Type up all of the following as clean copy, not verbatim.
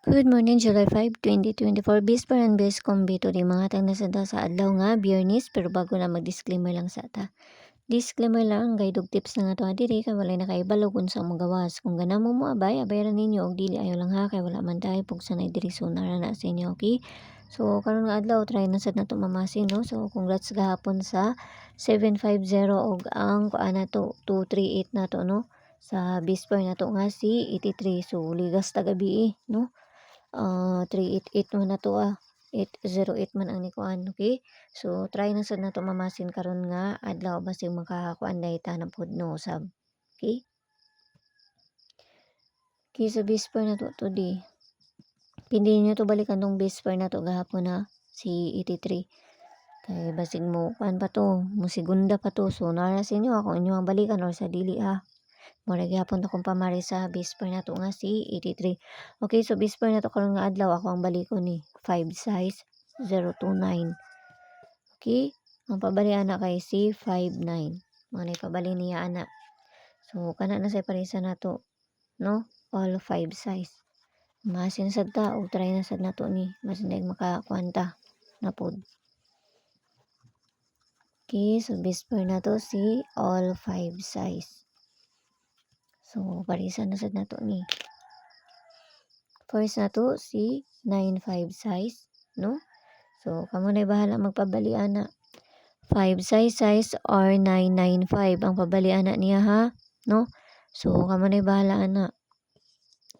Good morning, July 5, 2024. Bis paran bes kombito di mga tang nasada sa adlaw nga Biyernes, pero bago na mag-disclaimer lang sa ta. Disclaimer lang, guide og tips na nga to diri kay walay na kay balog unsa mo gawas. Kung ganamo mo abay, abayaran ninyo og dili ayo lang ha kay wala man tayo pug sanay diri sunara na sa inyo, okay? So karon nga adlaw try na sad nato mamasin, no? So congrats gahapon sa 750 og ang kuan na to 238 na to, no? Sa bisper na to nga si 83. So ligas ta gabi, no? 388 mo na to 808 man ang nikuan, okay? So try na sad nato mamasin karon nga adlaw basig makakuan dayta na pod no usab. Okay? Okay, so bisper na to today. Pindi niyo to balikan tong bisper na to gahapon na si 83. Kay basig mo kuan pa to, mo segunda pa to. So nara sa inyo ako inyo ang balikan or sa dili ha. Mura gyapon akong pamari sa bisper na to nga si 83. Okay, so bisper na to karon nga adlaw ako ang balikon ni 5 size 029. Okay, ang pabali ana kay si 59. Mga na pabali niya ana. So kana na sa parisa na to, no? All 5 size. Masin sad ta og try na sad nato ni mas daig makakuanta na pod. Okay, so bisper na to si all 5 size. So parisa na sad nato ni. First na to si 95 size, no? So kamo na bahala magpabalian na 5 size or 995 ang pabalian na niya ha, no? So kamo na bahala na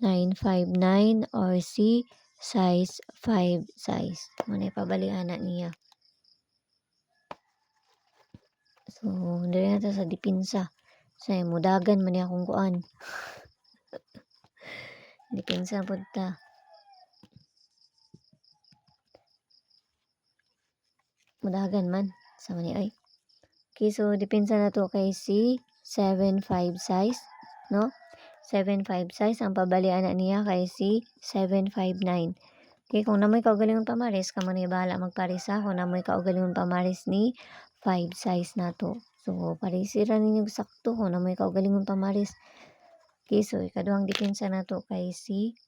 959 or si size 5 size. Mo na pabalian na niya. So diri na ta sa dipinsa. Say mudagan man ni akong kuan. Dipinsa pud ta. Mudagan man sa mani ay. Okay, so dipinsa na to kay si 75 size, no? 75 size ang pabalian na niya kay si 759. Okay, kung namoy kaugalingon pamaris, kamo na bahala magparis ha. Kung namoy kaugalingon pamaris ni 5 size na to. So, parisira ninyo sakto kung namoy kaugalingon pamaris. Okay, so ikaduhang dipinsa na to kay si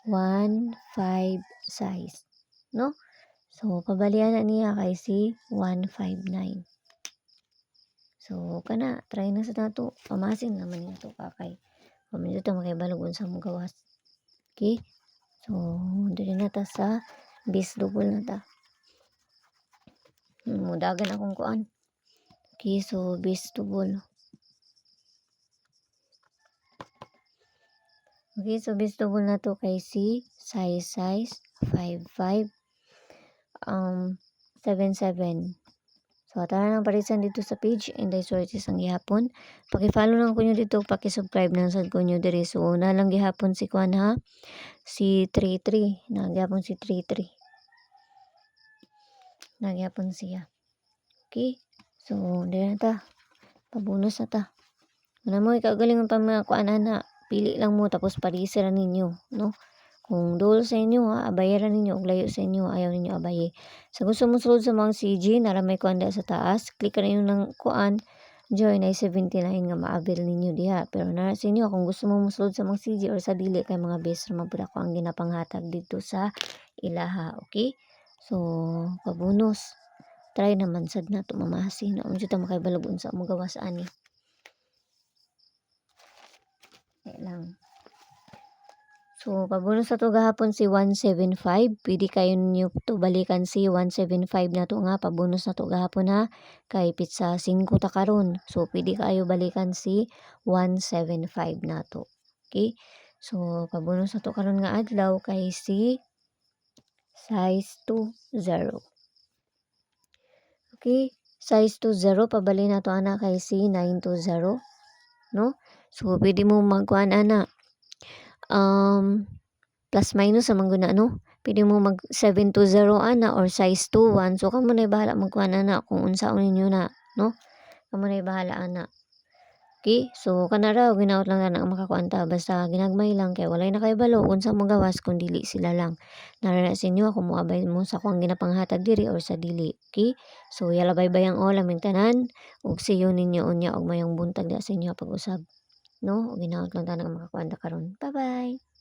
15 size, no? So, pabalian na niya kay si 159. So, kana, try na sa nato. Pamasin naman niya to kakay. Pamilyo to makaibalog sa mong gawas. Okay? So, dili na ta sa bis double na ta. Mudagan akong kuan. Okay, so bis double. Okay, so bis double na to kay si size 55 77. So, tara nang parisan dito sa page Inday Sources ang gihapon. Paki-follow lang ko nyo dito, paki-subscribe nang sad ko nyo diri. So, na lang gihapon si kuan ha. Si 33. Nagyapon si 33. Nagyapon siya. Okay? So, dili na ta. Pabonus na ta. Ano mo, ikaw galing pa mga kuan na. Pili lang mo tapos parisiran ninyo, no? Kung dul sa inyo ha, abayaran ninyo og layo sa inyo, ayaw ninyo abaye. Sa gusto mo sulod sa mga CG, nara may kuan sa taas, click na ninyo ng kuan, join ay 79 nga maabil ninyo diha. Pero nara sa inyo, kung gusto mo musulod sa mga CG or sa dili kay mga best mabud ako ang ginapanghatag dito sa ilaha, okay? So, pabonus. Try naman sad na to mamasin. Unsa ta makaibalog unsa mo gawas ani. Lang. So, pabonus na to gahapon si 175. Pwede kayo nyo to balikan si 175 na to nga. Pabonus na to gahapon ha. Kay pizza 5 ta karon. So, pwede kayo balikan si 175 na to. Okay? So, pabonus na to karon nga adlaw kay si size 20. Okay? Size 20. Pabali na to ana kay si 920. No? So, pwede mo magkuhan ana. Plus minus naman guna, no? Pwede mo mag 720 ana or size 21. So, kamo na bahala magkuhan ana kung unsaon ninyo na, no? Kamo na bahala ana. Okay? So, kanara ginaot lang na ang makakuanta. Basta ginagmay lang kay walay na kayo balo kung sa mga gawas kung dili sila lang. Narana sa inyo ako moabay mo sa kuang ginapanghatag diri or sa dili. Okay? So, yala bye-bye ang all aming tanan. Ug siyo ninyo unya og mayong buntag da sa inyo pag-usab. No? O ginaot lang ta ang makakuanta karon. Bye-bye!